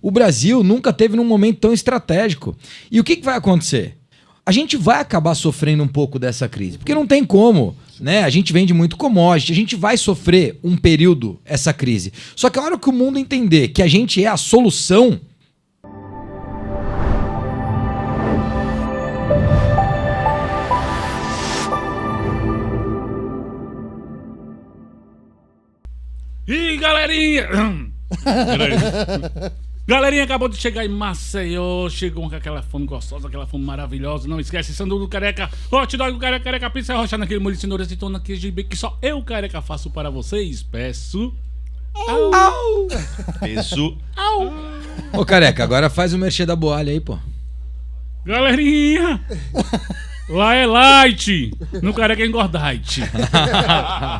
O Brasil nunca teve num momento tão estratégico. E o que vai acontecer? A gente vai acabar sofrendo um pouco dessa crise, porque não tem como, né? A gente vende muito commodity, a gente vai sofrer um período essa crise. Só que a hora que o mundo entender que a gente é a solução... Ih, galerinha! Galerinha acabou de chegar em Maceió, chegou com aquela fome gostosa, aquela fome maravilhosa. Não esquece, sanduíche do Careca, hot dog do Careca, Careca Pizza, rocha naquele molho de cenoura, azeitona, queijo de bacon que só eu, Careca, faço para vocês. Peço... Au! Peço... Au! Ô, Careca, agora faz o merchan da Boalha aí, pô. Galerinha! Lá é light, no Careca é engordite.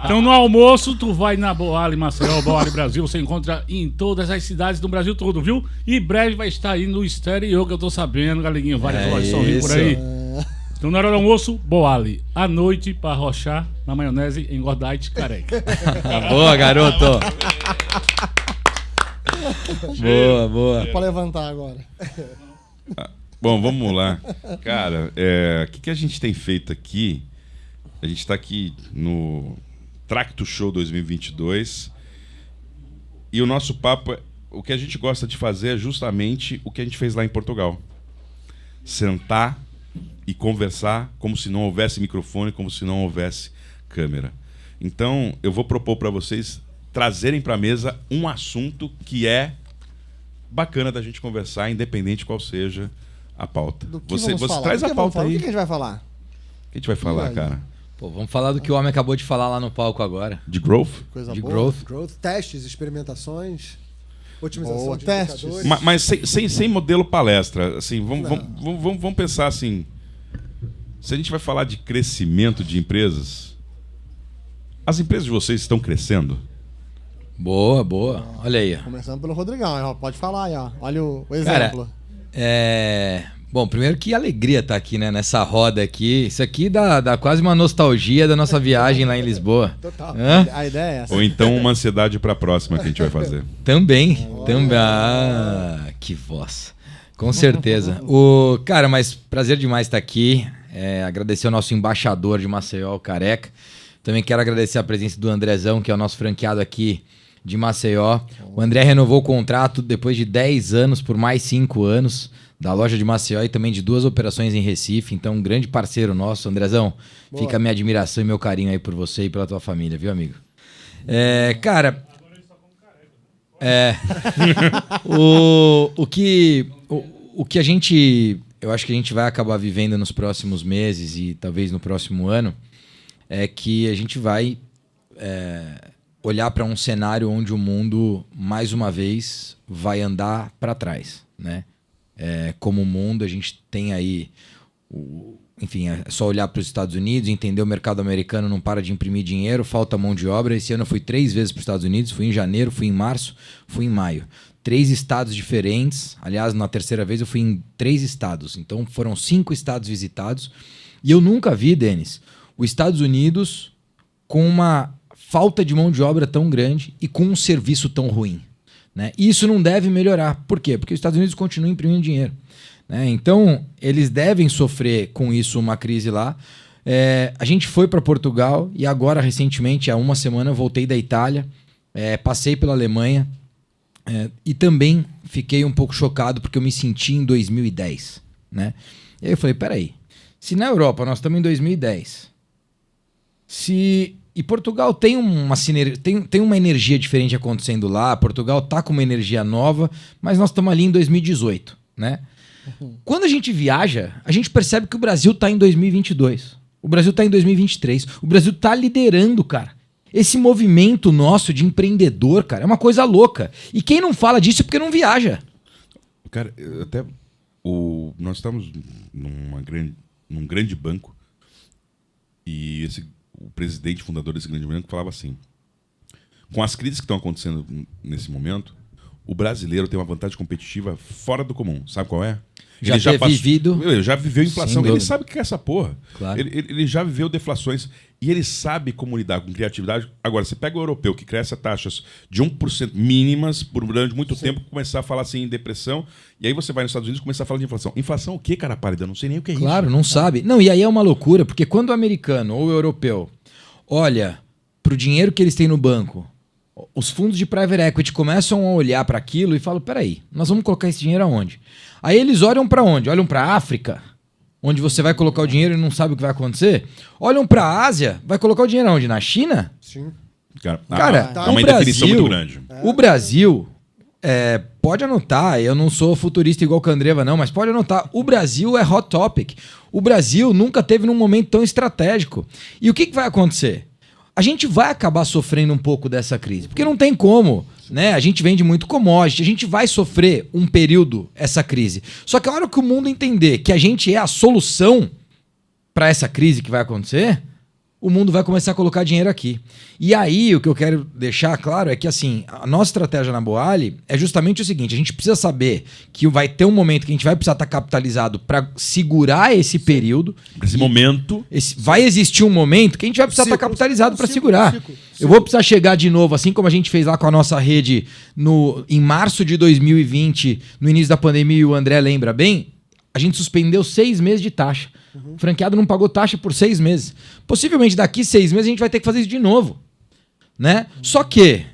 Então no almoço tu vai na Boali Maceió, Boali Brasil, você encontra em todas as cidades do Brasil todo, viu? E breve vai estar aí no exterior, que eu tô sabendo, galerinha, várias lojas sorrindo por aí. Então na hora do almoço, Boali. À noite, pra arrochar, na maionese, engordite, Careca. Boa, garoto. Boa, boa. Pode levantar agora. Bom, vamos lá. Cara, o que a gente tem feito aqui? A gente está aqui no Tracto Show 2022 e o nosso papo, o que a gente gosta de fazer é justamente o que a gente fez lá em Portugal. Sentar e conversar como se não houvesse microfone, como se não houvesse câmera. Então, eu vou propor para vocês trazerem para a mesa um assunto que é bacana da gente conversar, independente qual seja a pauta. Você traz a pauta aí. O que a gente vai falar? O que a gente vai falar, cara? Pô, vamos falar do que o homem acabou de falar lá no palco agora. De growth? Coisa De boa. growth. Testes, experimentações, otimização Boa, de testes. indicadores. Mas sem modelo palestra. Assim, vamos pensar assim. Se a gente vai falar de crescimento de empresas, as empresas de vocês estão crescendo? Boa, boa. Olha aí. Ó. Começando pelo Rodrigão, ó. Pode falar aí, ó. Olha o exemplo. Bom, primeiro que alegria estar aqui, né? Nessa roda aqui. Isso aqui dá quase uma nostalgia da nossa viagem lá em Lisboa. Total. Hã? A ideia é essa. Ou então uma ansiedade para a próxima que a gente vai fazer? Também. Ah, que voz. Com certeza. Cara, mas prazer demais estar aqui. Agradecer ao nosso embaixador de Maceió, o Careca. Também quero agradecer a presença do Andrezão, que é o nosso franqueado aqui de Maceió. O André renovou o contrato depois de 10 anos por mais 5 anos da loja de Maceió e também de 2 operações em Recife. Então, um grande parceiro nosso. Andrezão, fica a minha admiração e meu carinho aí por você e pela tua família, viu, amigo? Cara... o que a gente... Eu acho que a gente vai acabar vivendo nos próximos meses e talvez no próximo ano é que a gente vai olhar para um cenário onde o mundo, mais uma vez, vai andar para trás, né? Como mundo, a gente tem aí... Enfim, é só olhar para os Estados Unidos, entender o mercado americano não para de imprimir dinheiro, falta mão de obra. Esse ano eu fui 3 vezes para os Estados Unidos, fui em janeiro, fui em março, fui em maio. 3 estados diferentes, aliás, na terceira vez eu fui em 3 estados, então foram 5 estados visitados. E eu nunca vi, Denis, os Estados Unidos com uma falta de mão de obra tão grande e com um serviço tão ruim, né? E isso não deve melhorar. Por quê? Porque os Estados Unidos continuam imprimindo dinheiro. Então, eles devem sofrer com isso uma crise lá. A gente foi para Portugal e agora, recentemente, há uma semana, voltei da Itália, passei pela Alemanha e também fiquei um pouco chocado porque eu me senti em 2010. Né? E aí eu falei, peraí, se na Europa nós estamos em 2010, e Portugal tem uma energia diferente acontecendo lá, Portugal está com uma energia nova, mas nós estamos ali em 2018, né? Quando a gente viaja, a gente percebe que o Brasil está em 2022. O Brasil está em 2023. O Brasil está liderando, cara. Esse movimento nosso de empreendedor, cara, é uma coisa louca. E quem não fala disso é porque não viaja. Cara, nós estamos num grande banco e o presidente fundador desse grande banco falava assim: com as crises que estão acontecendo nesse momento, o brasileiro tem uma vantagem competitiva fora do comum. Sabe qual é? Já ele ter vivido. Ele já viveu inflação. Sem Ele dúvida. sabe o que é essa porra. Claro. Ele já viveu deflações. E ele sabe como lidar com criatividade. Agora, você pega o europeu que cresce a taxas de 1% mínimas por durante muito tempo, começar a falar assim em depressão, e aí você vai nos Estados Unidos e começar a falar de inflação. Inflação o quê, cara pálida? Não sei nem o que é Claro, isso. não sabe. Não, e aí é uma loucura, porque quando o americano ou o europeu olha pro dinheiro que eles têm no banco, os fundos de private equity começam a olhar para aquilo e falam, peraí, nós vamos colocar esse dinheiro aonde? Aí eles olham para onde? Olham para a África, onde você vai colocar o dinheiro e não sabe o que vai acontecer? Olham para a Ásia, vai colocar o dinheiro aonde? Na China? Sim. Cara, é uma indefinição muito grande. O Brasil, pode anotar, eu não sou futurista igual o Andreva não, mas pode anotar, o Brasil é hot topic. O Brasil nunca teve num momento tão estratégico. E o que vai acontecer? A gente vai acabar sofrendo um pouco dessa crise, porque não tem como, né? A gente vende muito commodity, a gente vai sofrer um período essa crise. Só que a hora que o mundo entender que a gente é a solução para essa crise que vai acontecer, o mundo vai começar a colocar dinheiro aqui. E aí, o que eu quero deixar claro é que, assim, a nossa estratégia na Boali é justamente o seguinte, a gente precisa saber que vai ter um momento que a gente vai precisar estar capitalizado para segurar esse período. Esse momento... Vai existir um momento que a gente vai precisar estar capitalizado para segurar. Eu vou precisar chegar de novo, assim como a gente fez lá com a nossa rede em março de 2020, no início da pandemia, e o André lembra bem, a gente suspendeu 6 meses de taxa. O franqueado não pagou taxa por 6 meses. Possivelmente daqui 6 meses a gente vai ter que fazer isso de novo, né? Só que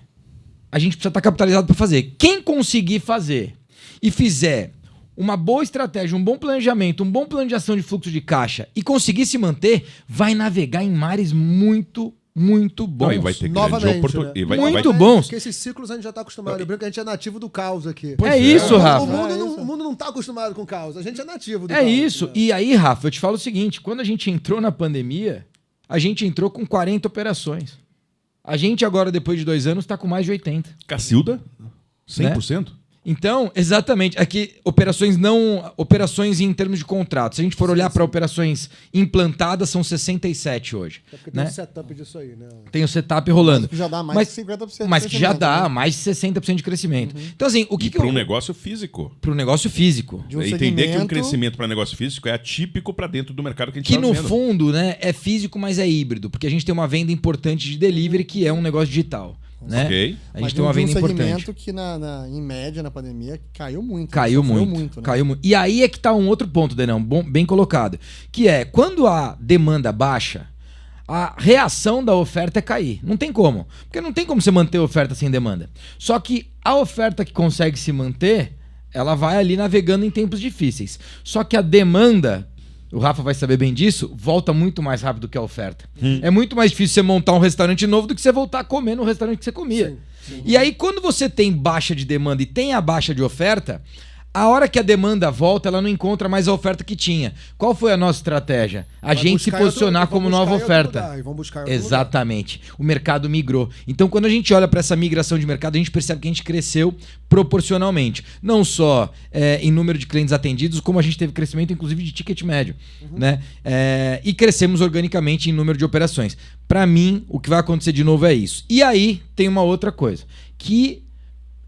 a gente precisa estar capitalizado para fazer. Quem conseguir fazer e fizer uma boa estratégia, um bom planejamento, um bom plano de ação de fluxo de caixa e conseguir se manter, vai navegar em mares muito bons. Não, e vai ter Novamente, oportunidade. né? Muito bons. Porque esses ciclos a gente já está acostumado. Eu brinco que a gente é nativo do caos aqui. É isso, Rafa. O mundo não está acostumado com caos. A gente é nativo do É caos. isso. Né? E aí, Rafa, eu te falo o seguinte, quando a gente entrou na pandemia, a gente entrou com 40 operações. A gente agora, depois de 2 anos, está com mais de 80. Cacilda? 100%? Então, exatamente. Aqui, operações em termos de contrato. Se a gente for olhar para operações implantadas, são 67 hoje. É porque né? tem um setup disso aí, né? Tem o setup rolando. Que já dá mais de 50% de Mas que já crescimento, dá né? mais de 60% de crescimento. Então, assim, o que Para um negócio físico. Para um negócio físico. De um Entender que um segmento- crescimento para negócio físico é atípico para dentro do mercado que a gente Que está no vivendo. fundo, né, é físico, mas é híbrido, porque a gente tem uma venda importante de delivery que é um negócio digital, né? Ok. A Mas gente tem uma de um venda importante. segmento que em média na pandemia caiu muito. Caiu sofreu muito, né? caiu muito. E aí é que tá um outro ponto, Denão, bem colocado, que é quando a demanda baixa, a reação da oferta é cair. Não tem como, porque não tem como você manter a oferta sem demanda. Só que a oferta que consegue se manter, ela vai ali navegando em tempos difíceis. Só que a demanda, o Rafa vai saber bem disso, volta muito mais rápido que a oferta. É muito mais difícil você montar um restaurante novo do que você voltar a comer no restaurante que você comia. E aí, quando você tem baixa de demanda e tem a baixa de oferta, a hora que a demanda volta, ela não encontra mais a oferta que tinha. Qual foi a nossa estratégia? A gente se posicionar como nova oferta. Exatamente. O mercado migrou. Então, quando a gente olha para essa migração de mercado, a gente percebe que a gente cresceu proporcionalmente. Não só em número de clientes atendidos, como a gente teve crescimento, inclusive, de ticket médio. Né? E crescemos organicamente em número de operações. Para mim, o que vai acontecer de novo é isso. E aí, tem uma outra coisa.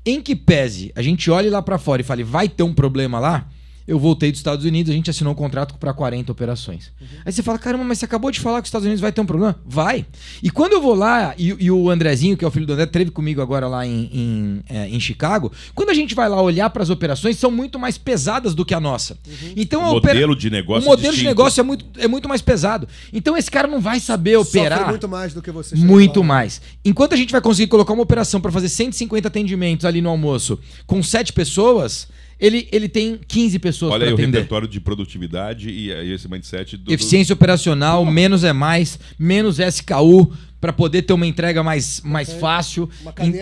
Em que pese a gente olhe lá para fora e fale, vai ter um problema lá, eu voltei dos Estados Unidos, a gente assinou um contrato para 40 operações. Aí você fala, caramba, mas você acabou de falar que os Estados Unidos vai ter um problema? Vai. E quando eu vou lá, e o Andrezinho, que é o filho do André, esteve comigo agora lá em Chicago, quando a gente vai lá olhar para as operações, são muito mais pesadas do que a nossa. Então, O modelo de negócio o modelo de distinto. negócio é muito mais pesado. Então esse cara não vai saber operar. Sofre muito mais do que você. Muito mais. Enquanto a gente vai conseguir colocar uma operação para fazer 150 atendimentos ali no almoço com 7 pessoas, ele tem 15 pessoas para Olha aí o atender. repertório de produtividade e aí esse mindset do... Eficiência operacional, menos é mais, menos SKU, para poder ter uma entrega mais fácil.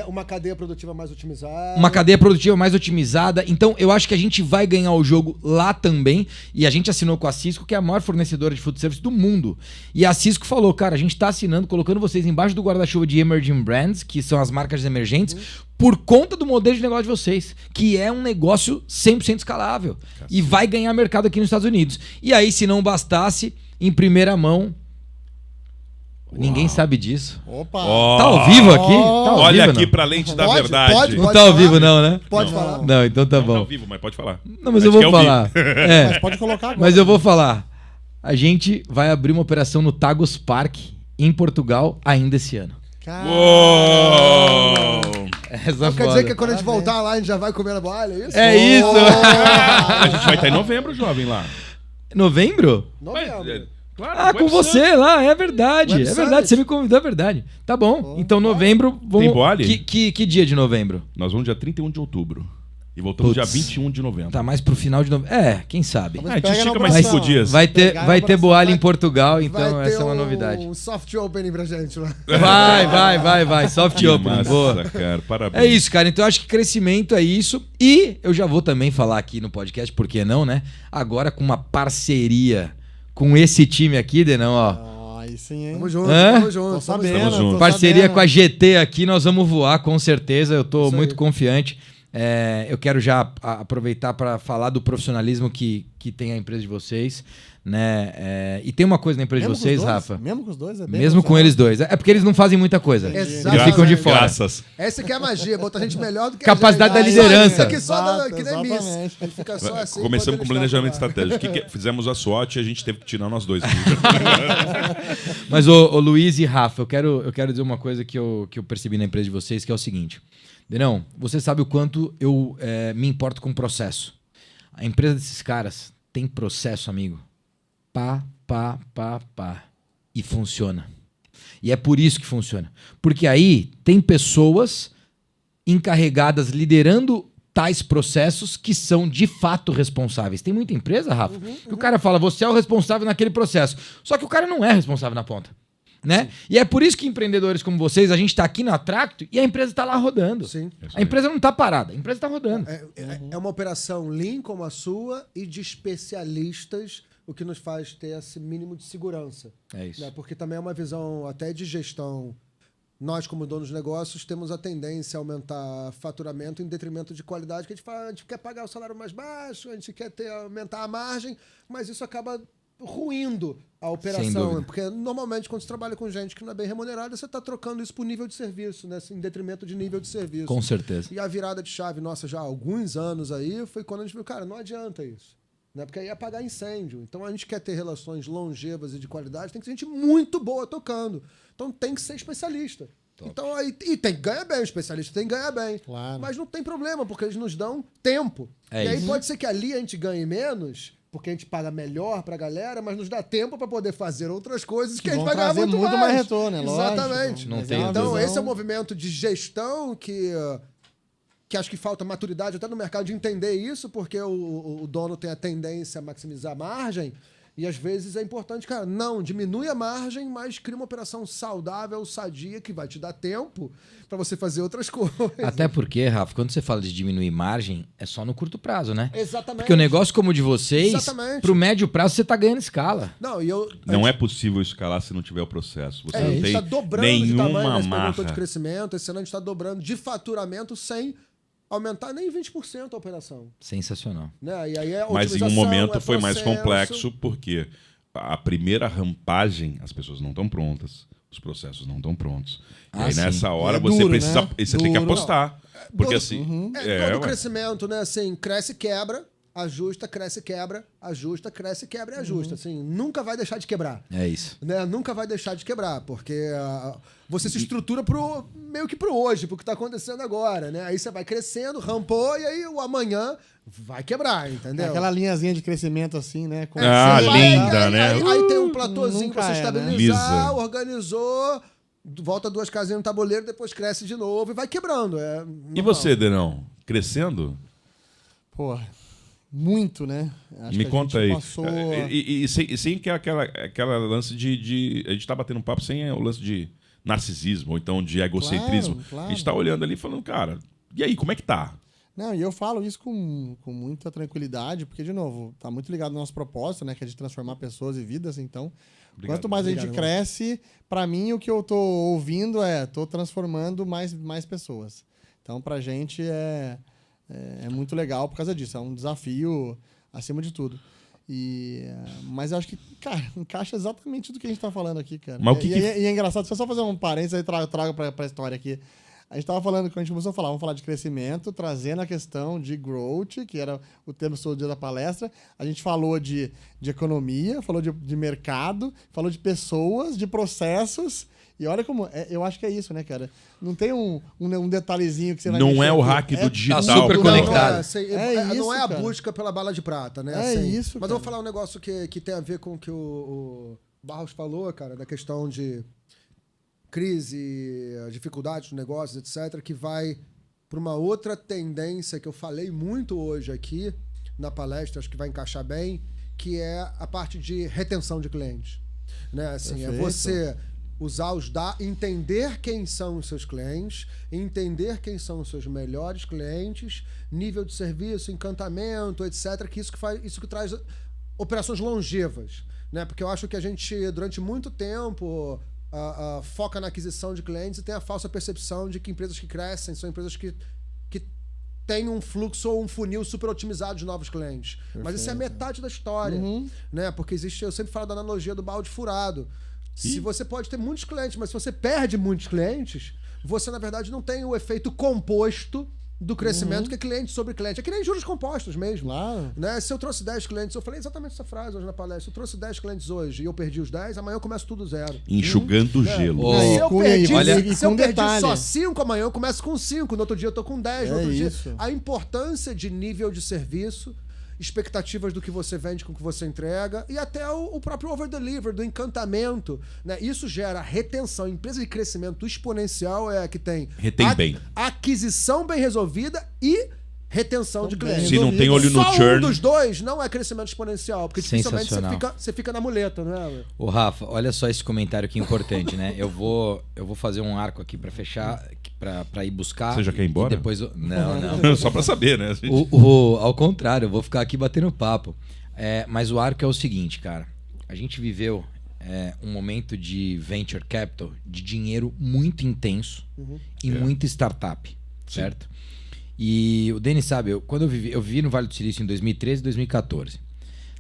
Uma cadeia produtiva mais otimizada. Uma cadeia produtiva mais otimizada. Então, eu acho que a gente vai ganhar o jogo lá também. E a gente assinou com a Cisco, que é a maior fornecedora de food service do mundo. E a Cisco falou, cara, a gente está assinando, colocando vocês embaixo do guarda-chuva de Emerging Brands, que são as marcas emergentes, por conta do modelo de negócio de vocês, que é um negócio 100% escalável. E vai ganhar mercado aqui nos Estados Unidos. E aí, se não bastasse, em primeira mão, Ninguém sabe disso. Opa! Ó, Tá ao vivo aqui? Tá ao olha vivo, aqui não? pra lente da Pode, verdade. pode, Não tá ao falar? vivo não, né? Pode Não. falar. Não, então tá Não tá ao bom. vivo, mas pode falar. Não, mas Acho eu vou que é ao falar. É, Mas pode colocar agora. mas eu vou falar. A gente vai abrir uma operação no Tagus Park, em Portugal, ainda esse ano. Caramba. Uou! Essa Então quer foda. dizer que quando a gente voltar lá, a gente já vai comer na boalha, é isso? É isso! A gente vai estar em novembro, jovem, lá. Novembro? Novembro. Claro, Ah, com você lá, é verdade. Web É verdade, Summit. você me convidou, é verdade. Tá bom. Então, novembro. Vamos... Tem boale? Que dia de novembro? Nós vamos dia 31 de outubro. E voltamos Putz. dia 21 de novembro. Tá mais pro final de novembro. É, quem sabe. Vamos Ah, a gente Pega estica na mais operação. 5 dias. Vai ter, Pegar vai na ter operação, boalha vai- em Portugal, então Vai essa ter é uma novidade. um soft opening pra gente lá. Vai. Soft Que opening. massa, Boa. cara. Parabéns. É isso, cara. Então eu acho que crescimento é isso. E eu já vou também falar aqui no podcast, por que não, né? Agora com uma parceria com esse time aqui, Denão, ó. Aí sim, hein? Tamo junto, Hã? tamo junto. Tô sabendo. Tamo junto. tô Parceria sabendo. com a GT aqui, nós vamos voar com certeza. Eu tô Isso muito aí. confiante. Eu quero já aproveitar para falar do profissionalismo que tem a empresa de vocês, né? E tem uma coisa na empresa Mesmo de vocês, com os dois? Rafa. Mesmo com os dois? É bem Mesmo com profissional. eles dois. É porque eles não fazem muita coisa. Exatamente. Eles ficam de fora. Graças. Essa que é a magia, botar gente melhor do que Capacidade a da gente. liderança. Aqui só Exato, que nem Miss. exatamente. A gente fica só assim. Começamos com quando eles planejamento estão lá. estratégico. Fizemos a SWOT e a gente teve que tirar nós dois. Mas, ô Luiz e Rafa, eu quero dizer uma coisa que eu percebi na empresa de vocês, que é o seguinte. Denão, você sabe o quanto eu me importo com o processo. A empresa desses caras tem processo, amigo. Pá. E funciona. E é por isso que funciona. Porque aí tem pessoas encarregadas liderando tais processos que são de fato responsáveis. Tem muita empresa, Rafa, que o cara fala, você é o responsável naquele processo. Só que o cara não é responsável na ponta. Né? E é por isso que empreendedores como vocês, a gente está aqui na Tracto e a empresa está lá rodando. Sim. A empresa não está parada, a empresa está rodando. É uma operação lean como a sua e de especialistas, o que nos faz ter esse mínimo de segurança. É isso. Né? Porque também é uma visão até de gestão. Nós, como donos de negócios, temos a tendência a aumentar faturamento em detrimento de qualidade, que a gente quer pagar o salário mais baixo, a gente quer aumentar a margem, mas isso acaba ruindo a Sem operação. dúvida. Porque normalmente, quando você trabalha com gente que não é bem remunerada, você está trocando isso por nível de serviço, né? Em detrimento de nível de serviço. Com certeza. E a virada de chave nossa já há alguns anos aí foi quando a gente viu, cara, não adianta isso. Né? Porque aí é apagar incêndio. Então a gente quer ter relações longevas e de qualidade, tem que ser gente muito boa tocando. Então tem que ser especialista. Então aí e tem que ganhar bem, o especialista tem que ganhar bem. Claro. Mas não tem problema, porque eles nos dão tempo. É e aí isso. pode ser que ali a gente ganhe menos, porque a gente paga melhor pra galera, mas nos dá tempo para poder fazer outras coisas que a gente vão vai ganhar trazer muito muito mais retorno, é Exatamente. lógico. Não Mas tem uma Então, visão- esse é o movimento de gestão que acho que falta maturidade até no mercado de entender isso, porque o dono tem a tendência a maximizar a margem, e às vezes é importante, cara, não, diminui a margem, mas cria uma operação saudável, sadia, que vai te dar tempo para você fazer outras coisas. Até porque, Rafa, quando você fala de diminuir margem, é só no curto prazo, né? Exatamente. Porque o negócio como o de vocês, Exatamente. pro médio prazo, você tá ganhando escala. Não, Não é possível escalar se não tiver o processo. Você a não gente tem está dobrando de tamanho, nenhuma né? Você perguntou de marra. crescimento, esse ano a gente está dobrando de faturamento sem aumentar nem 20% a operação. Sensacional. Né? E aí é Mas em um otimização, momento é foi mais processo. complexo, porque a primeira rampagem, as pessoas não estão prontas, os processos não estão prontos. E Ah, aí sim. nessa hora É você duro, precisa. né? Você tem que Duro. apostar. Porque Todo- assim. todo ué. crescimento, né? Assim, cresce e quebra, ajusta, cresce e quebra, ajusta, cresce e quebra e ajusta. Assim, nunca vai deixar de quebrar. É isso. Né? Nunca vai deixar de quebrar, porque você se estrutura meio que pro hoje, pro que tá acontecendo agora, né? Aí você vai crescendo, rampou, e aí o amanhã vai quebrar, entendeu? É aquela linhazinha de crescimento assim, né? Com Ah, Sim, linda, aí, né? Aí tem um platôzinho Nunca pra você é, né? estabilizar, Lisa. organizou, volta 2 casinhas no tabuleiro, depois cresce de novo e vai quebrando. É E normal. você, Denão? Crescendo? Pô, muito, né? Acho Me que a conta gente aí. passou- E sem que é aquela lance de. A gente tá batendo papo sem o lance de narcisismo, ou então de egocentrismo. Claro, claro. A gente tá olhando ali e falando, cara, e aí, como é que tá? Não, e eu falo isso com muita tranquilidade, porque, de novo, tá muito ligado no nosso propósito, né? Que é de transformar pessoas e vidas. Então, Obrigado. quanto mais a gente Obrigado, cresce, pra mim o que eu tô ouvindo tô transformando mais pessoas. Então, pra gente é muito legal por causa disso. É um desafio acima de tudo. Mas eu acho que, cara, encaixa exatamente do que a gente tá falando aqui, cara. Mas o que E é engraçado, só fazer um parênteses aí, trago pra história aqui. A gente tava falando, quando a gente começou a falar, vamos falar de crescimento, trazendo a questão de growth, que era o tema do dia da palestra. A gente falou de economia, falou de mercado, falou de pessoas, de processos. E olha como... eu acho que é isso, né, cara? Não tem um detalhezinho que você vai Não mexer é o aqui. hack do digital. Tá super Não, conectado. Não é a cara. busca pela bala de prata, né? É isso, Mas cara. eu vou falar um negócio que tem a ver com o que o Barros falou, cara, da questão de crise, dificuldades de negócios, etc., que vai para uma outra tendência que eu falei muito hoje aqui na palestra, acho que vai encaixar bem, que é a parte de retenção de clientes. Né? Assim, é Perfeito. você usar os dados, entender quem são os seus clientes, entender quem são os seus melhores clientes, nível de serviço, encantamento, etc., que isso que traz operações longevas. Né? Porque eu acho que a gente, durante muito tempo, foca na aquisição de clientes e tem a falsa percepção de que empresas que crescem são empresas que têm um fluxo ou um funil super otimizado de novos clientes. Mas isso é metade da história. Né? Porque eu sempre falo da analogia do balde furado. Se você pode ter muitos clientes, mas se você perde muitos clientes, você, na verdade, não tem o efeito composto do crescimento, que é cliente sobre cliente. É que nem juros compostos mesmo. Claro. Né? Se eu trouxe 10 clientes, eu falei exatamente essa frase hoje na palestra. Se eu trouxe 10 clientes hoje e eu perdi os 10, amanhã eu começo tudo zero. Enxugando o gelo. Ô, Se eu com- perdi, olha- se eu com perdi detalhe. só 5, amanhã eu começo com 5. No outro dia eu tô com 10. No É outro dia. isso. A importância de nível de serviço, expectativas do que você vende com o que você entrega e até o próprio over-deliver, do encantamento. Né? Isso gera retenção. Empresa de crescimento exponencial é a que tem Retém bem. aquisição bem resolvida e retenção de clientes. Se não tem olho no Só churn. um dos dois não é crescimento exponencial, porque dificilmente Sensacional. você fica na muleta, né? Ô, Rafa, olha só esse comentário aqui importante, né? Eu vou fazer um arco aqui pra fechar, pra ir buscar. Você já quer ir embora? E depois não. Só pra saber, né? Ao contrário, eu vou ficar aqui batendo papo. Mas o arco é o seguinte, cara. A gente viveu um momento de venture capital, de dinheiro muito intenso e muita startup, certo? E o Denis sabe, quando eu vivi no Vale do Silício em 2013 e 2014.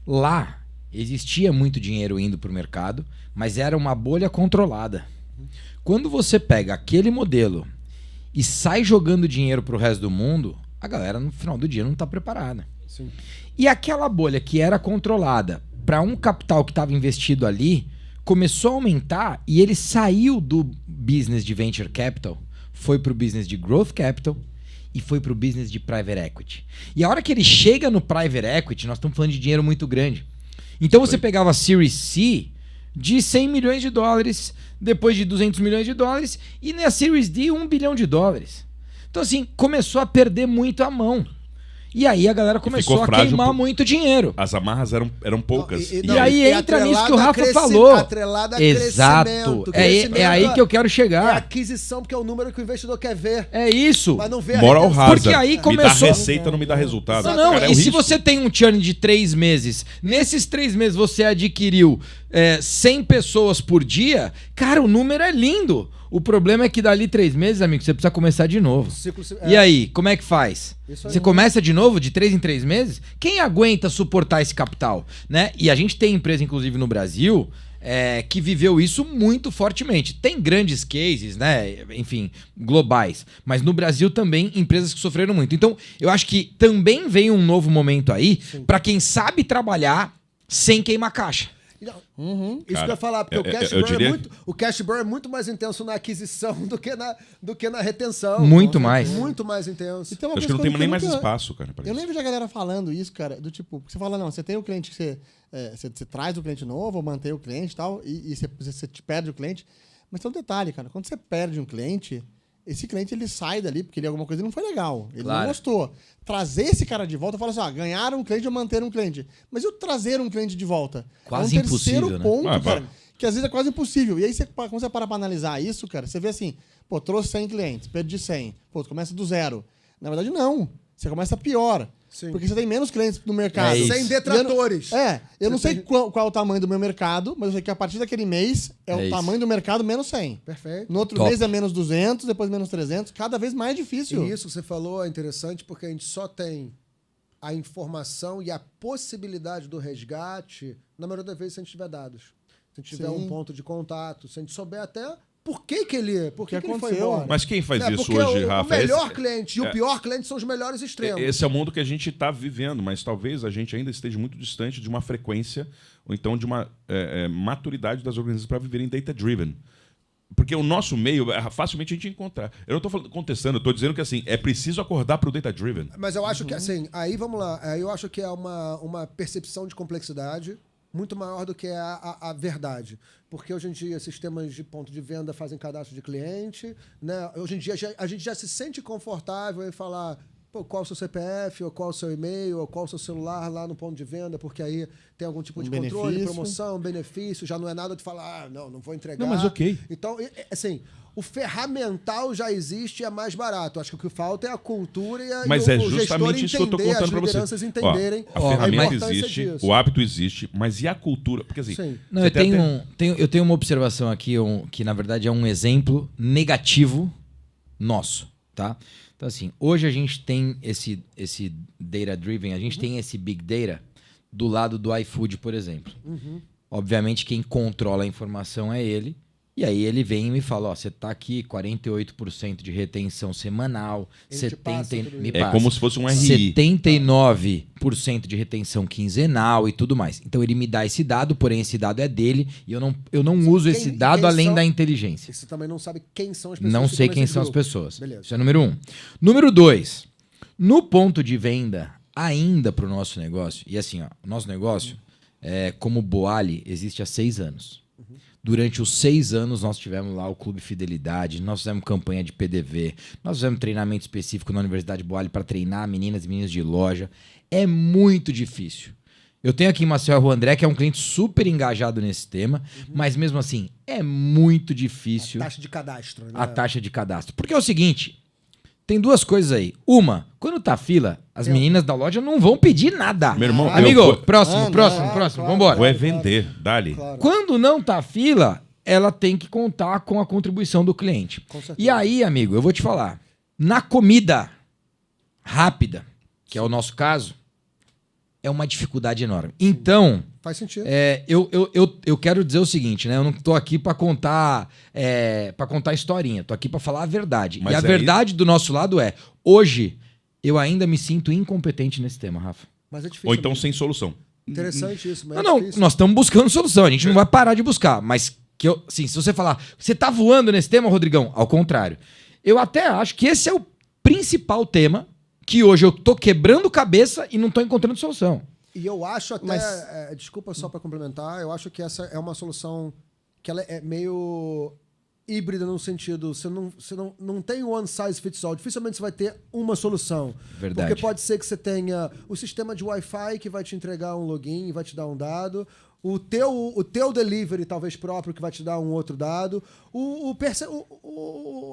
Lá existia muito dinheiro indo para o mercado, mas era uma bolha controlada. Quando você pega aquele modelo e sai jogando dinheiro para o resto do mundo, a galera no final do dia não está preparada. Sim. E aquela bolha que era controlada para um capital que estava investido ali, começou a aumentar e ele saiu do business de venture capital, foi para o business de growth capital e foi para o business de private equity. E a hora que ele chega no private equity, nós estamos falando de dinheiro muito grande. Então você pegava a Series C de 100 milhões de dólares, depois de 200 milhões de dólares, e na Series D, 1 bilhão de dólares. Então assim, começou a perder muito a mão. E aí a galera começou a queimar muito dinheiro. As amarras eram poucas. E aí entra nisso que o Rafa falou. Atrelada a Exato. crescimento. É aí que eu quero É chegar. aquisição, porque é o número que o investidor quer ver. É isso. Mas não vê a Moral retenção. rasa. Porque aí Me dá começou- receita, não me dá resultado. Não, Cara, é e um se risco. você tem um churn de 3 meses, nesses 3 meses você adquiriu 100 pessoas por dia, cara, o número é lindo. O problema é que dali 3 meses, amigo, você precisa começar de novo. E aí, como é que faz? Isso aí. Você começa de novo, de 3 em 3 meses? Quem aguenta suportar esse capital? Né? E a gente tem empresa, inclusive no Brasil, que viveu isso muito fortemente. Tem grandes cases, né? Enfim, globais. Mas no Brasil também, empresas que sofreram muito. Então, eu acho que também vem um novo momento aí para quem sabe trabalhar sem queimar caixa. Não, isso Cara, que eu ia falar, porque o cash burn é muito mais intenso na aquisição do que na retenção. Muito mais. Muito mais intenso. E tem uma Acho que coisa não tem eu nem mais nunca- espaço, cara. pra Eu isso. nem vejo a galera falando isso, cara, do tipo, você fala, não, você tem o cliente que você traz o cliente novo, ou mantém o cliente e tal, e você te perde o cliente. Mas tem um detalhe, cara, quando você perde um cliente, esse cliente ele sai dali, porque alguma coisa não foi legal, ele Claro. não gostou. Trazer esse cara de volta, fala assim, ganharam um cliente ou manter um cliente. Mas e o trazer um cliente de volta? Quase é um impossível, terceiro né? ponto, Ah, cara, vai. que às vezes é quase impossível. E aí, quando você para pra analisar isso, cara, você vê assim, pô, trouxe 100 clientes, perdi 100. Pô, tu começa do zero. Na verdade, não. Você começa pior. Sim. Porque você tem menos clientes no mercado. É isso. Sem detratores. Eu não sei qual é o tamanho do meu mercado, mas eu sei que a partir daquele mês é o isso. tamanho do mercado menos 100. Perfeito. No outro Top. mês é menos 200, depois menos 300, cada vez mais difícil. E isso que você falou é interessante porque a gente só tem a informação e a possibilidade do resgate, na maioria das vezes, se a gente tiver dados. Se a gente tiver um ponto de contato, se a gente souber até por que ele foi embora. Mas quem faz isso porque hoje, o Rafa? melhor cliente e o pior cliente são os melhores extremos. Esse é o mundo que a gente está vivendo, mas talvez a gente ainda esteja muito distante de uma frequência ou então de uma maturidade das organizações para viverem data-driven. Porque o nosso meio, facilmente a gente encontrar. Eu não estou contestando, eu estou dizendo que assim, é preciso acordar para o data-driven. Mas eu acho que, assim, aí vamos lá, eu acho que é uma percepção de complexidade muito maior do que a verdade. Porque hoje em dia, sistemas de ponto de venda fazem cadastro de cliente, né? Hoje em dia, a gente já se sente confortável em falar qual o seu CPF, ou qual o seu e-mail, ou qual o seu celular lá no ponto de venda, porque aí tem algum tipo de controle, promoção, benefício, já não é nada de falar, não vou entregar. Não, mas ok. Então, assim, o ferramental já existe e é mais barato. Acho que o que falta é a cultura e mas o justamente isso que eu estou contando para vocês. As lideranças entenderem a ferramenta importância existe, disso. o hábito existe, mas e a cultura? Porque assim... Não, eu tenho uma observação aqui que, na verdade, é um exemplo negativo nosso, tá? Então, assim, hoje a gente tem esse data-driven, a gente tem esse big data do lado do iFood, por exemplo. Obviamente, quem controla a informação é ele. E aí ele vem e me fala, ó, você tá aqui 48% de retenção semanal, é como se fosse um RI. 79% de retenção quinzenal e tudo mais. Então ele me dá esse dado, porém esse dado é dele e eu não uso esse dado além da inteligência. Você também não sabe quem são as pessoas. Não sei quem são as pessoas. Beleza. Isso é número 1. Número 2, no ponto de venda, ainda para o nosso negócio, e assim, ó, o nosso negócio, como Boali, existe há 6 anos. Durante os 6 anos, nós tivemos lá o Clube Fidelidade, nós fizemos campanha de PDV, nós fizemos treinamento específico na Universidade Boali para treinar meninas e meninos de loja. É muito difícil. Eu tenho aqui em Maceió o André, que é um cliente super engajado nesse tema, mas mesmo assim, é muito difícil. A taxa de cadastro, né? A taxa de cadastro. Porque é o seguinte, tem 2 coisas aí. Uma, quando tá fila, as meninas da loja não vão pedir nada. Meu irmão, amigo, próximo, vambora. Ou é vender, dá-lhe. Claro. Quando não tá fila, ela tem que contar com a contribuição do cliente. Com certeza. E aí, amigo, eu vou te falar. Na comida rápida, que é o nosso caso, é uma dificuldade enorme. Então, faz sentido. eu quero dizer o seguinte, né? Eu não tô aqui para contar historinha, tô aqui para falar a verdade. Mas e a verdade do nosso lado hoje, eu ainda me sinto incompetente nesse tema, Rafa. Mas é difícil. Ou então mesmo. sem solução. Interessante isso, mas Não, nós estamos buscando solução, a gente não vai parar de buscar. Mas, se você falar, você tá voando nesse tema, Rodrigão? Ao contrário. Eu até acho que esse é o principal tema que hoje eu tô quebrando cabeça e não tô encontrando solução. E eu acho até, desculpa só para complementar, eu acho que essa é uma solução que ela é meio híbrida no sentido, você não tem one size fits all, dificilmente você vai ter uma solução. Verdade. Porque pode ser que você tenha o sistema de Wi-Fi que vai te entregar um login, vai te dar um dado, o teu delivery talvez próprio que vai te dar um outro dado,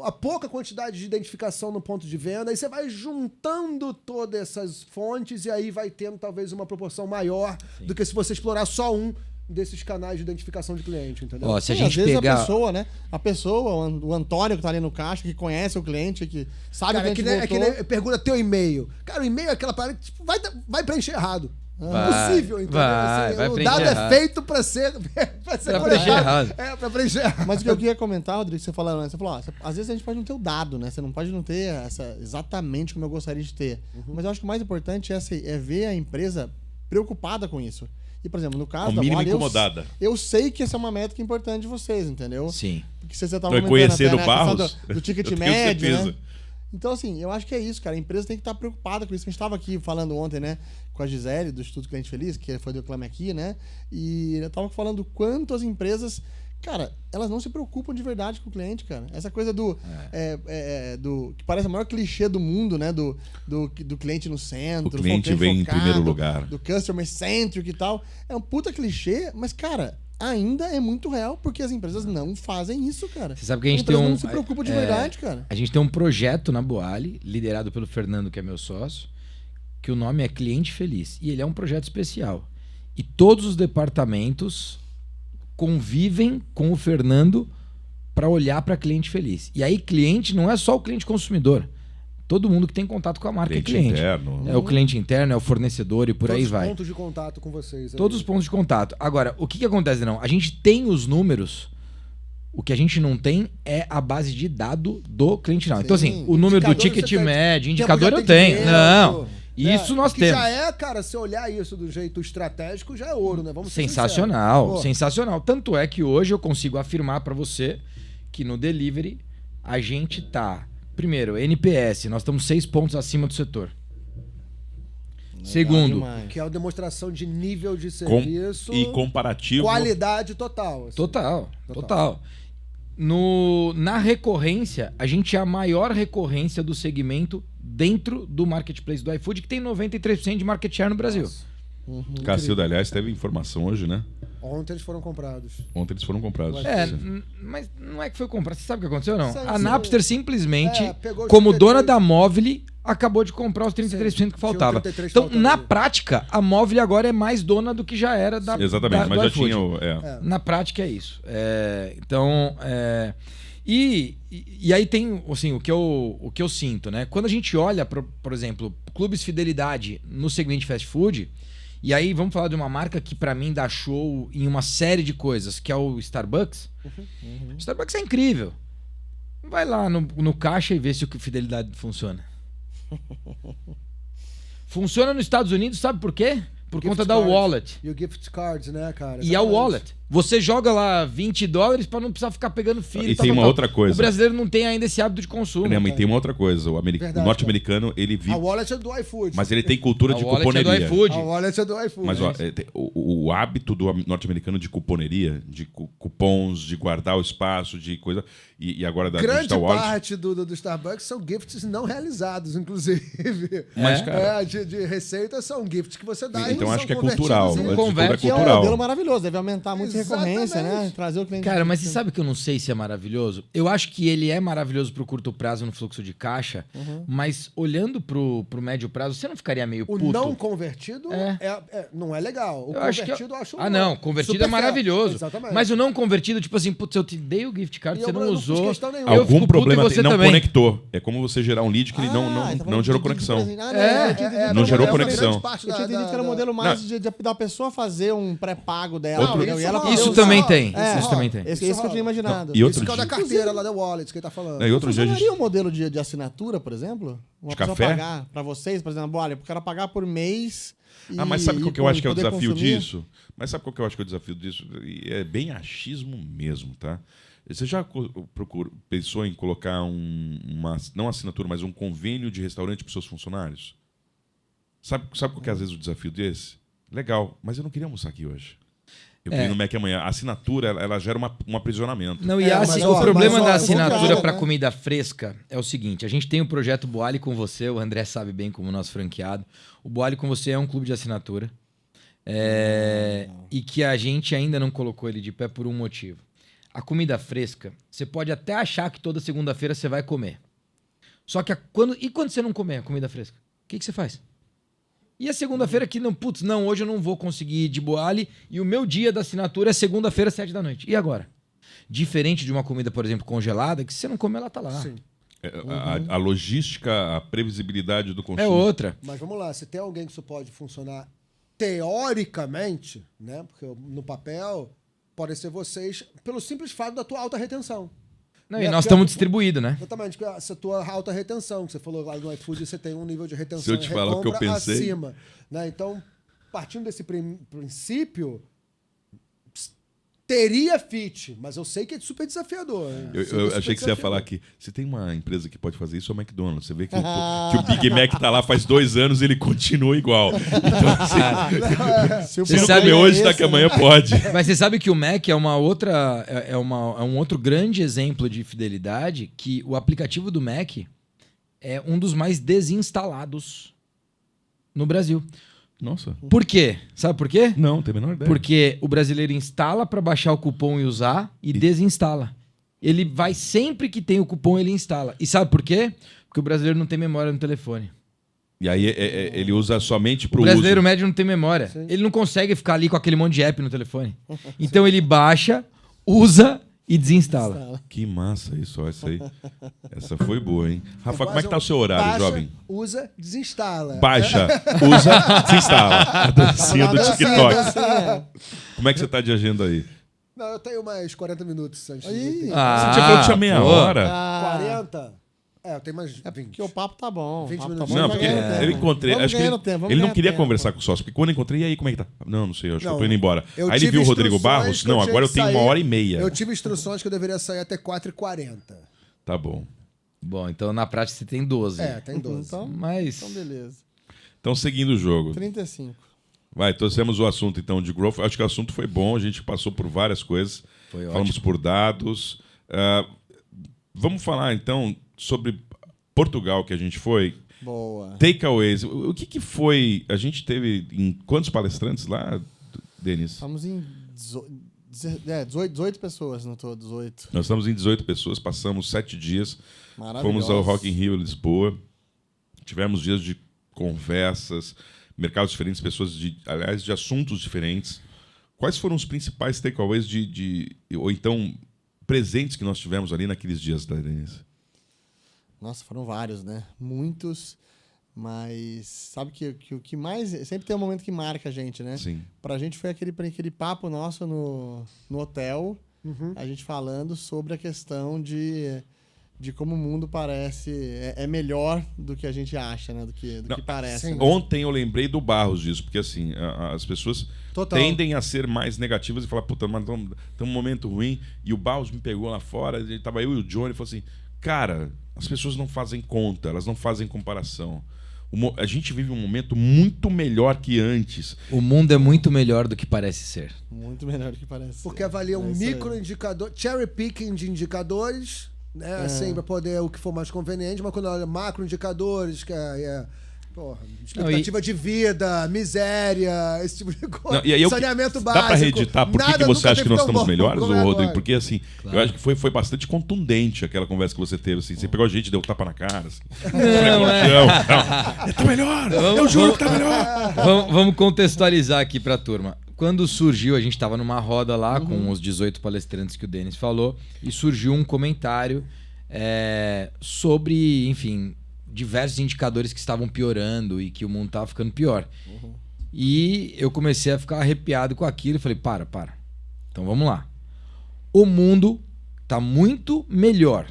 a pouca quantidade de identificação no ponto de venda, aí você vai juntando todas essas fontes e aí vai tendo talvez uma proporção maior do que se você explorar só um desses canais de identificação de cliente, entendeu? Ó, se a gente às vezes pegar... a pessoa, né? A pessoa, o Antônio que tá ali no caixa, que conhece o cliente, que sabe Cara, o cliente voltou. é que nem pergunta teu e-mail. Cara, o e-mail é aquela parada que tipo, vai preencher errado. Vai, entendeu? vai o preencher dado errado. é feito pra ser Pra preencher errado. Pra preencher errado. Mas o que eu queria comentar, Rodrigo, você falou, às vezes a gente pode não ter o dado, né? Você não pode não ter exatamente como eu gostaria de ter. Mas eu acho que o mais importante é ver a empresa preocupada com isso. E, por exemplo, no caso da mínimo Boali, incomodada. eu sei que essa é uma métrica importante de vocês, entendeu? Sim. Porque você tava Vai conhecer até, do né, a questão Barros? do ticket Eu tenho médio, certeza. né? Então, assim, eu acho que é isso, cara. A empresa tem que estar preocupada com isso. A gente estava aqui falando ontem, né, com a Gisele, do Instituto Cliente Feliz, que foi do Clame Aqui, né? E eu tava falando o quanto as empresas, cara, elas não se preocupam de verdade com o cliente, cara. Essa coisa do que parece o maior clichê do mundo, né? Do cliente no centro. O cliente vem em primeiro lugar. Do customer centric e tal. É um puta clichê, mas, cara, ainda é muito real, porque as empresas não fazem isso, cara. Você sabe que a gente não se preocupa de verdade, cara. A gente tem um projeto na Boali, liderado pelo Fernando, que é meu sócio, que o nome é Cliente Feliz. E ele é um projeto especial. E todos os departamentos convivem com o Fernando para olhar para cliente feliz. E aí cliente não é só o cliente consumidor. Todo mundo que tem contato com a marca é Cliente cliente. interno. É o cliente interno, é o fornecedor e por Todos aí os vai. pontos de contato com vocês. Todos os pontos de contato. Agora, o que acontece, não? A gente tem os números, o que a gente não tem é a base de dado do cliente final. Então, assim, o número do Indicador ticket você tem, médio, tempo indicador de eu tenho. atendimento, Não, isso nós que temos. Já é, cara, se olhar isso do jeito estratégico, já é ouro, né? Vamos ser Sensacional, sinceros. Pô, sensacional. Tanto é que hoje eu consigo afirmar para você que no delivery a gente tá, primeiro, NPS, nós estamos 6 pontos acima do setor. Segundo, demais. Que é a demonstração de nível de Com- serviço, e comparativo. qualidade total. assim. total. Na recorrência, a gente é a maior recorrência do segmento dentro do marketplace do iFood, que tem 93% de market share no Brasil. Cacilda, aliás, teve informação hoje, né? Ontem eles foram comprados. Ontem eles foram comprados. Mas não é que foi comprar. Você sabe o que aconteceu, não? Sei, A sei. Napster simplesmente, Pegou os como 33. dona da Móvel, acabou de comprar os 33% que faltava. 33 Então, faltando na ali. prática, a Móvel agora é mais dona do que já era da Exatamente, da- mas do já iFood. tinha o. Na prática é isso. Então, e aí tem assim, o que eu sinto, né? Quando a gente olha, por exemplo, clubes fidelidade no segmento de fast food, e aí vamos falar de uma marca que pra mim dá show em uma série de coisas, que é o Starbucks. O Starbucks é incrível. Vai lá no caixa e vê se o fidelidade funciona. Funciona nos Estados Unidos, sabe por quê? Por Gift conta da cards. wallet. E o gift cards, né, cara? E a Exatamente. wallet. Você joga lá $20 para não precisar ficar pegando fila. E tem uma outra coisa. O brasileiro não tem ainda esse hábito de consumo. Né, mas tem uma outra coisa. O Verdade, norte-americano, ele vive. A wallet é do iFood. Mas ele tem cultura A de wallet é do cuponeria. iFood. A wallet é do iFood. Mas ó, o hábito do norte-americano de cuponeria, de cupons, de guardar o espaço, de coisa. E agora da Grande Digital Wallet. parte do Starbucks são gifts não realizados, inclusive. Mas, cara. De receita são gifts que você dá. Então e acho são que é convertidos cultural. em- Antes de tudo Converte, é Que é um cultural. modelo maravilhoso, deve aumentar muito a recorrência, né? Exatamente. Trazer o cliente. Cara, mas você sabe que eu não sei se é maravilhoso? Eu acho que ele é maravilhoso pro curto prazo no fluxo de caixa, mas olhando pro médio prazo, você não ficaria meio O puto? não convertido não é legal. O Eu acho que convertido eu acho não, convertido super é maravilhoso. fair. Exatamente. Mas o não convertido, tipo assim, putz, eu te dei o gift card, E você eu não não fiz usou. questão nenhuma. Eu fico Algum puto problema e você não também. conectou. É como você gerar um lead que ele não gerou conexão. Não gerou conexão. Eu tinha entendido que era um modelo mais da pessoa fazer um pré-pago dela. Outro- entendeu? E ela Isso poder também usar. tem. É, Isso também tem. Esse que eu tinha imaginado. E outro Isso que é o da dia- carteira lá da wallet que ele tá falando. E outro dia a gente. Funcionaria um modelo de assinatura, por exemplo? Uma De pessoa café? pagar pra vocês, por exemplo, olha, pro cara pagar por mês. Mas sabe qual que eu acho que é o poder desafio consumir? disso? Mas sabe qual que eu acho que é o desafio disso? E é bem achismo mesmo, tá? Você já pensou em colocar uma, não assinatura, mas um convênio de restaurante para seus funcionários? Sabe qual que é às vezes o desafio desse? Legal, mas eu não queria almoçar aqui hoje. Eu queria ir no Mac amanhã. A assinatura, ela gera um aprisionamento. Não, e É, mas, o ó, problema mas, ó, da é assinatura contrário, para né? comida fresca é o seguinte: a gente tem o projeto Boali com você, o André sabe bem como nosso franqueado. O Boali com você é um clube de assinatura e que a gente ainda não colocou ele de pé por um motivo. A comida fresca, você pode até achar que toda segunda-feira você vai comer. Só que quando você não comer a comida fresca? O que você faz? E a segunda-feira que não, putz, não, hoje eu não vou conseguir ir de Boali e o meu dia da assinatura é segunda-feira, 7 da noite. E agora? Diferente de uma comida, por exemplo, congelada, que se você não comer, ela tá lá. Sim. A logística, a previsibilidade do consumo. É outra. Mas vamos lá, se tem alguém que isso pode funcionar teoricamente, né? Porque no papel podem ser vocês, pelo simples fato da tua alta retenção. Não, Né? e nós Porque- estamos distribuídos, né? Exatamente, porque essa tua alta retenção, que você falou lá no iFood, você tem um nível de retenção Se eu te e falar o que eu recompra pensei. acima. Né? Então, partindo desse princípio, teria fit, mas eu sei que é super desafiador. Né? Eu Super achei que você ia desafiador. falar que se tem uma empresa que pode fazer isso, é o McDonald's. Você vê que o Big Mac tá lá faz 2 anos e ele continua igual. Então, Se o se não sabe- comer problema hoje, é tá esse, que né? amanhã pode. Mas você sabe que o Mac é uma outra. É um outro grande exemplo de fidelidade que o aplicativo do Mac é um dos mais desinstalados no Brasil. Nossa. Por quê? Sabe por quê? Não, tem a menor ideia. Porque o brasileiro instala para baixar o cupom e usar e desinstala. Ele vai sempre que tem o cupom, ele instala. E sabe por quê? Porque o brasileiro não tem memória no telefone. E aí ele usa somente pro O brasileiro uso. médio não tem memória. Sim. Ele não consegue ficar ali com aquele monte de app no telefone. Então ele baixa, usa e desinstala. Que massa isso, ó, essa aí. Essa foi boa, hein? Rafa, como é que tá o seu horário, jovem? Usa, desinstala. Baixa, usa, desinstala. A dancinha do TikTok. Dancinha. Como é que você tá de agenda aí? Não, eu tenho mais 40 minutos antes Ih. de... Você tinha falado que tinha meia pô. hora. 40? É, eu tenho mais 20. É porque o papo tá bom. 20 o papo minutos. tá bom, Não, vai porque ganhando eu tempo. encontrei. Vamos Acho que ganhando tempo, vamos ele não ganhando queria tempo. conversar com o sócio, porque quando eu encontrei, e aí, como é que tá? Não, não sei, eu acho que eu tô Não, indo embora. eu Aí ele tive viu o Rodrigo instruções Barros. que Não, eu tinha agora eu que tenho sair. 1h30. Eu tive instruções que eu deveria sair até 4h40. Tá bom. Bom, então na prática você tem 12. É, tem 12. Mas Então, beleza. Então, seguindo o jogo. 35. Vai, trouxemos o assunto então de growth. Acho que o assunto foi bom, a gente passou por várias coisas. Foi Falamos ótimo. por dados. Vamos falar então sobre Portugal que a gente foi. Boa. Takeaways. O que foi? A gente teve em quantos palestrantes lá, Denis? Estamos em 18 pessoas no todo, 18. Nós estamos em 18 pessoas, passamos 7 dias. Maravilhoso. Fomos ao Rock in Rio, Lisboa. Tivemos dias de conversas, mercados diferentes, pessoas aliás, de assuntos diferentes. Quais foram os principais takeaways ou então presentes que nós tivemos ali naqueles dias, da Denise? Nossa, foram vários, né? Muitos. Mas sabe que o que mais... Sempre tem um momento que marca a gente, né? Sim. Pra gente foi aquele papo nosso no hotel, a gente falando sobre a questão de como o mundo parece... É melhor do que a gente acha, né? Do que parece. sim. Né? Ontem eu lembrei do Barros disso, porque assim, as pessoas Total. tendem a ser mais negativas e falar, puta, mas estamos num momento ruim. E o Barros me pegou lá fora, tava eu e o Johnny, e falou assim, cara, as pessoas não fazem conta, elas não fazem comparação. A gente vive um momento muito melhor que antes. o mundo é muito melhor do que parece ser. Muito melhor do que parece. Porque avalia um isso aí. microindicador, cherry picking de indicadores, né? Assim, para poder o que for mais conveniente, mas quando olha macroindicadores, que porra, expectativa de vida, miséria, esse tipo de coisa. Não, e aí saneamento dá básico. pra reeditar por que Nada você nunca acha que teve nós tão estamos bom melhores, como ô, é Rodrigo? agora. Porque assim, eu acho que foi bastante contundente aquela conversa que você teve. Assim. Você pegou a gente, deu tapa na cara. Assim. Tá melhor! Eu juro que tá melhor! Vamos contextualizar aqui pra turma. Quando surgiu, a gente estava numa roda lá com os 18 palestrantes que o Denis falou, e surgiu um comentário sobre, enfim, diversos indicadores que estavam piorando e que o mundo estava ficando pior. E eu comecei a ficar arrepiado com aquilo e falei, para. Então vamos lá. O mundo tá muito melhor.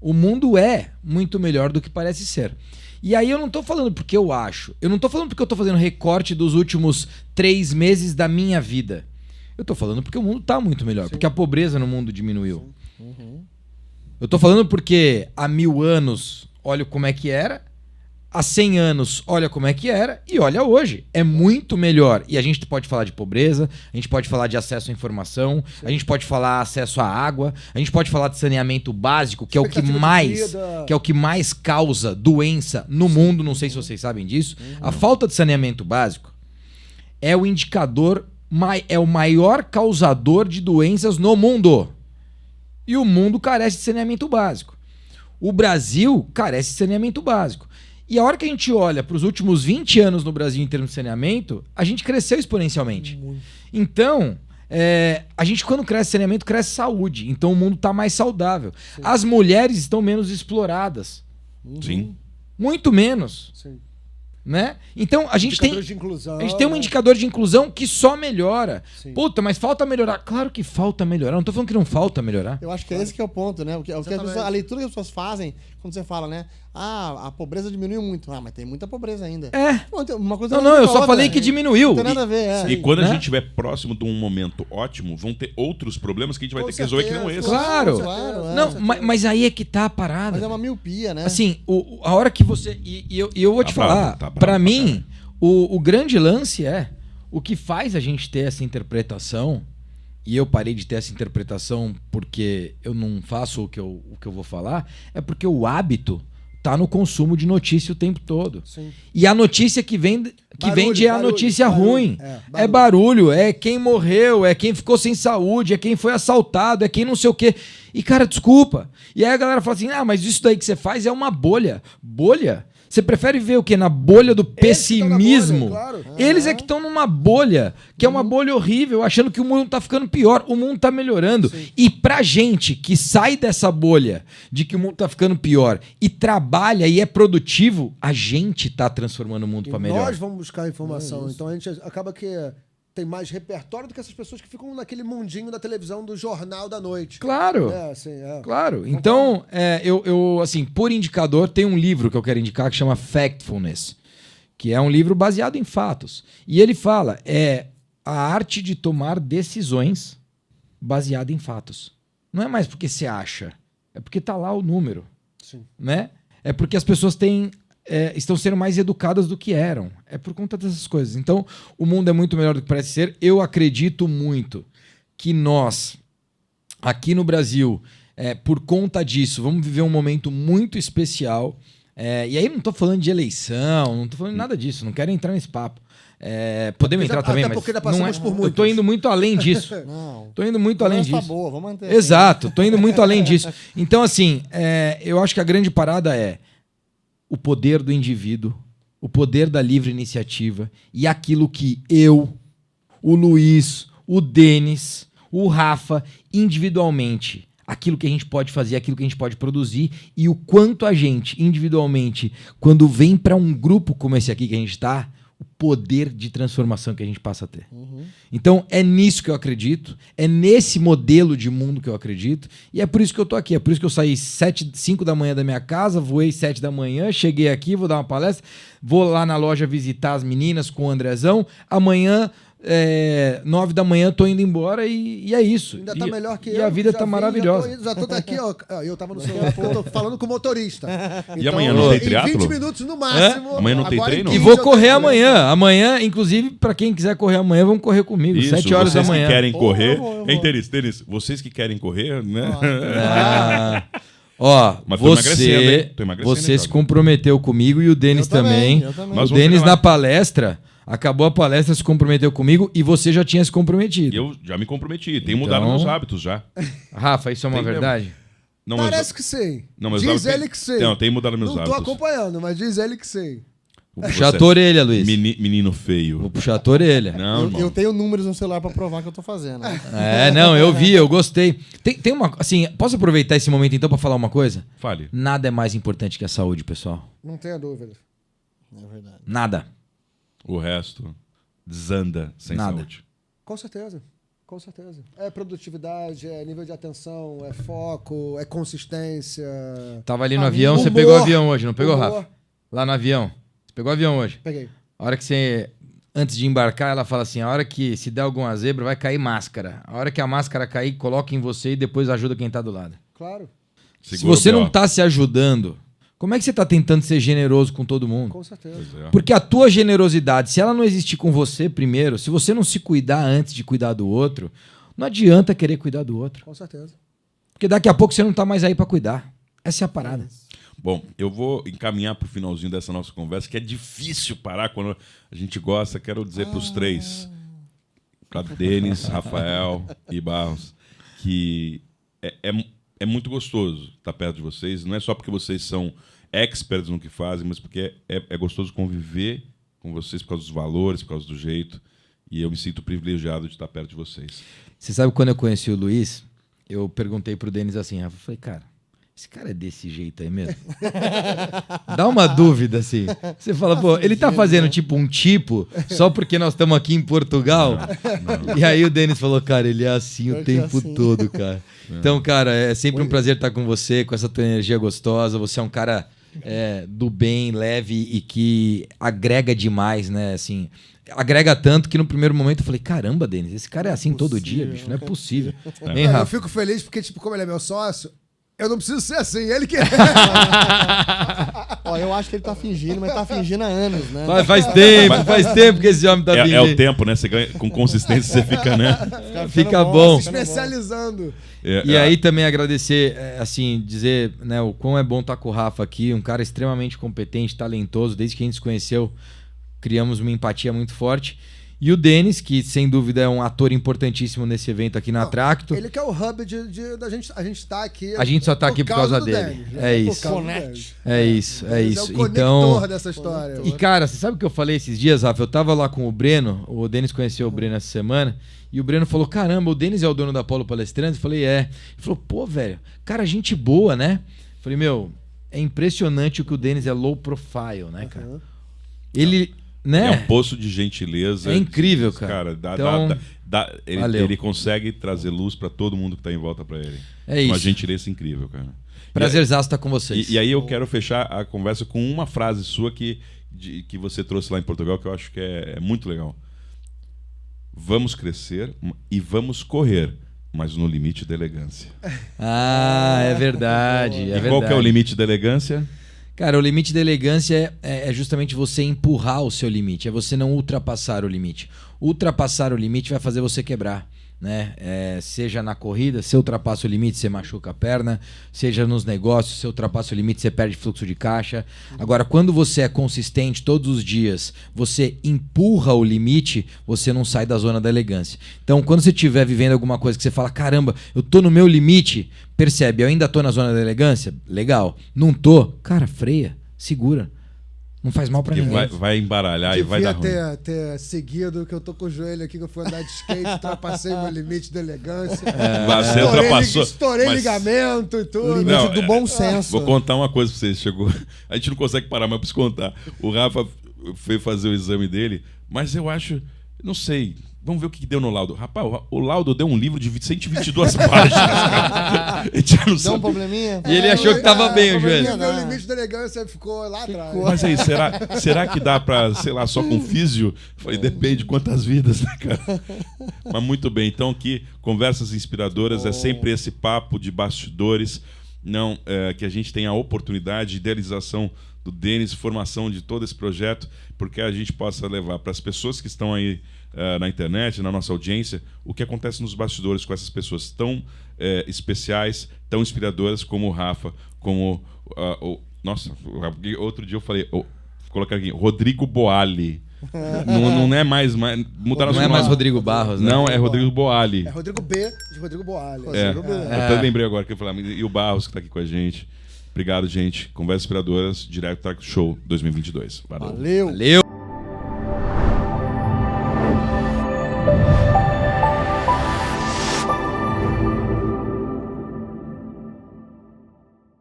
O mundo é muito melhor do que parece ser. E aí eu não tô falando porque eu acho. Eu não tô falando porque eu tô fazendo recorte dos últimos 3 meses da minha vida. Eu tô falando porque o mundo tá muito melhor. Porque a pobreza no mundo diminuiu. Eu tô falando porque há 1000 anos, olha como é que era. Há 100 anos, olha como é que era. E olha hoje. É muito melhor. E a gente pode falar de pobreza, a gente pode falar de acesso à informação, a gente pode falar acesso à água, a gente pode falar de saneamento básico, que é o que Expectativa de mais, vida. que é o que mais causa doença no mundo. Não sei se vocês sabem disso. A falta de saneamento básico é o indicador, é o maior causador de doenças no mundo. E o mundo carece de saneamento básico. O Brasil carece de saneamento básico. E a hora que a gente olha para os últimos 20 anos no Brasil em termos de saneamento, a gente cresceu exponencialmente. Então, a gente quando cresce saneamento, cresce saúde. Então o mundo está mais saudável. Sim. As mulheres estão menos exploradas. Sim. Muito menos. Sim. Né? Então a gente tem um indicador de inclusão que só melhora. Sim. Puta, mas falta melhorar. Claro que falta melhorar. Não tô falando que não falta melhorar. Eu acho que esse que é o ponto, né? A leitura que as pessoas fazem quando você fala, né? A pobreza diminuiu muito. Mas tem muita pobreza ainda. Uma coisa eu só falei que diminuiu. Não tem nada a ver. E quando a gente estiver próximo de um momento ótimo, vão ter outros problemas que a gente vai ter que resolver que não esse. Claro. Não, mas aí é que tá a parada. Mas é uma miopia, né? Assim, a hora que você... E eu vou te falar, pra mim, o grande lance o que faz a gente ter essa interpretação, e eu parei de ter essa interpretação porque eu não faço o que eu vou falar, é porque o hábito tá no consumo de notícia o tempo todo. Sim. E a notícia que vende é a notícia ruim. É barulho, é quem morreu, é quem ficou sem saúde, é quem foi assaltado, é quem não sei o quê. E, cara, desculpa. E aí a galera fala assim, mas isso daí que você faz é uma bolha. Bolha? Você prefere ver o quê? Na bolha do Eles que tão na bolha, pessimismo? claro. Eles é que estão numa bolha, que é uma bolha horrível, achando que o mundo tá ficando pior. O mundo tá melhorando. Sim. E pra gente que sai dessa bolha de que o mundo tá ficando pior e trabalha e é produtivo, a gente tá transformando o mundo E pra melhor. nós vamos buscar informação. Então a gente acaba que tem mais repertório do que essas pessoas que ficam naquele mundinho da televisão do jornal da noite. Claro. É. Claro. Então, eu, assim, por indicador, tem um livro que eu quero indicar que chama Factfulness, que é um livro baseado em fatos. E ele fala, a arte de tomar decisões baseada em fatos. Não é mais porque você acha, é porque tá lá o número, Sim. né? É porque as pessoas estão sendo mais educadas do que eram. É por conta dessas coisas. Então, o mundo é muito melhor do que parece ser. Eu acredito muito que nós, aqui no Brasil, por conta disso, vamos viver um momento muito especial. E aí não tô falando de eleição, não tô falando de nada disso, não quero entrar nesse papo. Podemos entrar também, mas porque já não passamos por eu muitos. tô indo muito além disso. Não. Tô indo muito além Conversa disso. boa, vamos manter. Exato, tô indo muito além disso. Então, assim, eu acho que a grande parada é o poder do indivíduo, o poder da livre iniciativa e aquilo que eu, o Luiz, o Denis, o Rafa, individualmente, aquilo que a gente pode fazer, aquilo que a gente pode produzir e o quanto a gente, individualmente, quando vem para um grupo como esse aqui que a gente tá, o poder de transformação que a gente passa a ter. Então, é nisso que eu acredito, é nesse modelo de mundo que eu acredito, e é por isso que eu tô aqui, é por isso que eu saí 5 da manhã da minha casa, voei 7 da manhã, cheguei aqui, vou dar uma palestra, vou lá na loja visitar as meninas com o Andrezão, amanhã, 9 da manhã, tô indo embora e é isso. Ainda tá melhor que eu. E a vida já tá vim, maravilhosa. Já tô daqui, ó. Eu tava no celular porque eu tô falando com o motorista. E amanhã não tem em triatlo? 20 minutos no máximo. Amanhã não tem agora em treino? E 15 vou eu correr tenho amanhã. Amanhã, inclusive, pra quem quiser correr amanhã, vamos correr comigo. Isso, 7 horas da vocês manhã. que querem correr. eu vou. Hein, Denis, vocês que querem correr, né? Ó, Mas tô emagrecendo, hein? Tô emagrecendo, você hein, se jovem? comprometeu comigo e o Denis Eu também, também. eu também. O Nós vamos Denis chegar lá. na palestra, acabou a palestra, se comprometeu comigo e você já tinha se comprometido. E eu já me comprometi. Tenho Então- mudado meus hábitos já. Rafa, isso é uma Tem mesmo. verdade? Não, mas- Parece que sim. Não, mas diz eu- ele que sim. Não, tenho mudado meus Não tô hábitos. acompanhando, mas diz ele que sim. Puxar a tua orelha, Luiz. Menino feio. Vou puxar a tua orelha. Não, irmão. Eu tenho números no celular pra provar que eu tô fazendo. Não, eu vi, eu gostei. Tem uma. Assim, posso aproveitar esse momento então pra falar uma coisa? Fale. Nada é mais importante que a saúde, pessoal. Não tenha dúvida. É verdade. Nada. O resto desanda sem Nada. saúde. Com certeza. Com certeza. É produtividade, é nível de atenção, é foco, é consistência. Tava ali no avião, você Humor. pegou o avião hoje, não pegou, Humor. Rafa? Lá no avião. Você pegou o avião hoje. Peguei. A hora que você, antes de embarcar, ela fala assim, a hora que se der alguma zebra, vai cair máscara. A hora que a máscara cair, coloca em você e depois ajuda quem tá do lado. Claro. Se Segura você o não B.O. tá se ajudando, como é que você tá tentando ser generoso com todo mundo? Com certeza. Pois é. Porque a tua generosidade, se ela não existir com você primeiro, se você não se cuidar antes de cuidar do outro, não adianta querer cuidar do outro. Com certeza. Porque daqui a pouco você não tá mais aí pra cuidar. Essa é a parada. Bom, eu vou encaminhar pro finalzinho dessa nossa conversa, que é difícil parar quando a gente gosta. Quero dizer pros três, para Denis, Rafael e Barros, que é muito gostoso estar perto de vocês. Não é só porque vocês são experts no que fazem, mas porque é gostoso conviver com vocês por causa dos valores, por causa do jeito. E eu me sinto privilegiado de estar perto de vocês. Você sabe quando eu conheci o Luiz, eu perguntei pro Denis assim, Rafa, eu falei, cara, esse cara é desse jeito aí mesmo? Dá uma dúvida, assim. Você fala, pô, ele tá fazendo tipo um tipo só porque nós estamos aqui em Portugal? E aí o Denis falou, cara, ele é assim o Pior que é tempo assim. todo, cara. Então, cara, é sempre um prazer estar com você, com essa tua energia gostosa. Você é um cara do bem, leve e que agrega demais, né? Assim, agrega tanto que no primeiro momento eu falei, caramba, Denis, esse cara é assim todo dia, bicho. Não é possível. Hein, Eu Rafa? fico feliz porque, tipo, como ele é meu sócio, eu não preciso ser assim, ele que é. Ó, eu acho que ele tá fingindo, mas tá fingindo há anos, né? Faz tempo que esse homem tá vindo. É o tempo, né? Você ganha, com consistência você fica, né? Fica bom. Se especializando. E aí também agradecer, assim, dizer, né, o quão é bom estar com o Rafa aqui, um cara extremamente competente, talentoso, desde que a gente se conheceu, criamos uma empatia muito forte. E o Denis, que sem dúvida é um ator importantíssimo nesse evento aqui na Tracto. Ele que é o hub da gente. A gente tá aqui. A gente só tá aqui por causa do dele. Denis, É Por isso. causa do Denis. É isso, é Ele isso. É o Então, conector dessa história. e cara, você sabe o que eu falei esses dias, Rafa? Eu tava lá com o Breno, o Denis conheceu o Breno essa semana, e o Breno falou, caramba, o Denis é o dono da Polo Palestrantes? Eu falei, é. Ele falou, pô, velho, cara, gente boa, né? Eu falei, meu, é impressionante o que o Denis é low profile, né, cara? Ele, né? É um poço de gentileza. É incrível, cara. Então, ele consegue trazer luz pra todo mundo que tá em volta pra ele. É isso. Uma gentileza incrível, cara. Prazerzaço estar com vocês. E aí eu quero fechar a conversa com uma frase sua que você trouxe lá em Portugal, que eu acho que é muito legal. Vamos crescer e vamos correr, mas no limite da elegância. Ah, é verdade. E qual que é o limite da elegância? Cara, o limite da elegância é justamente você empurrar o seu limite, é você não ultrapassar o limite. Ultrapassar o limite vai fazer você quebrar, né? Seja na corrida, se ultrapassa o limite, você machuca a perna. Seja nos negócios, se ultrapassa o limite, você perde fluxo de caixa. Agora, quando você é consistente todos os dias, você empurra o limite, você não sai da zona da elegância. Então, quando você estiver vivendo alguma coisa que você fala, caramba, eu tô no meu limite, percebe, eu ainda tô na zona da elegância? Legal. Não tô? Cara, freia, segura. Não faz mal pra Porque ninguém. vai embaralhar e vai dar ruim. ter seguido, que eu tô com o joelho aqui, que eu fui andar de skate, ultrapassei meu limite de elegância. Você ultrapassou. Estourei mas- ligamento e tudo. Limite Não, do bom senso. Vou contar uma coisa pra vocês. Chegou. A gente não consegue parar, mas preciso contar. O Rafa foi fazer o exame dele, mas eu acho. Não sei. Vamos ver o que deu no laudo. Rapaz, o laudo deu um livro de 122 páginas. Cara. A gente já não Deu um sabe. probleminha? E ele achou que tava bem, o probleminha joelho. Meu não. limite de elegância ficou lá atrás. Mas aí, será que dá pra, sei lá, só com físio? Falei, depende de quantas vidas, né, cara? Mas muito bem. Então, aqui, conversas inspiradoras é sempre esse papo de bastidores. Não, que a gente tem a oportunidade de idealização do Denis, formação de todo esse projeto, porque a gente possa levar para as pessoas que estão aí na internet, na nossa audiência, o que acontece nos bastidores com essas pessoas tão especiais, tão inspiradoras como o Rafa, como nossa, outro dia eu falei, colocar aqui, Rodrigo Boali. Não é mais mudaram Não é mais Rodrigo Barros, né? Não, é Rodrigo Boali. É Rodrigo B, de Rodrigo Boalha. Eu até lembrei agora que eu falei, e o Barros que está aqui com a gente. Obrigado, gente. Conversas Inspiradoras, Direto Track Show 2022. Valeu. Valeu. Valeu.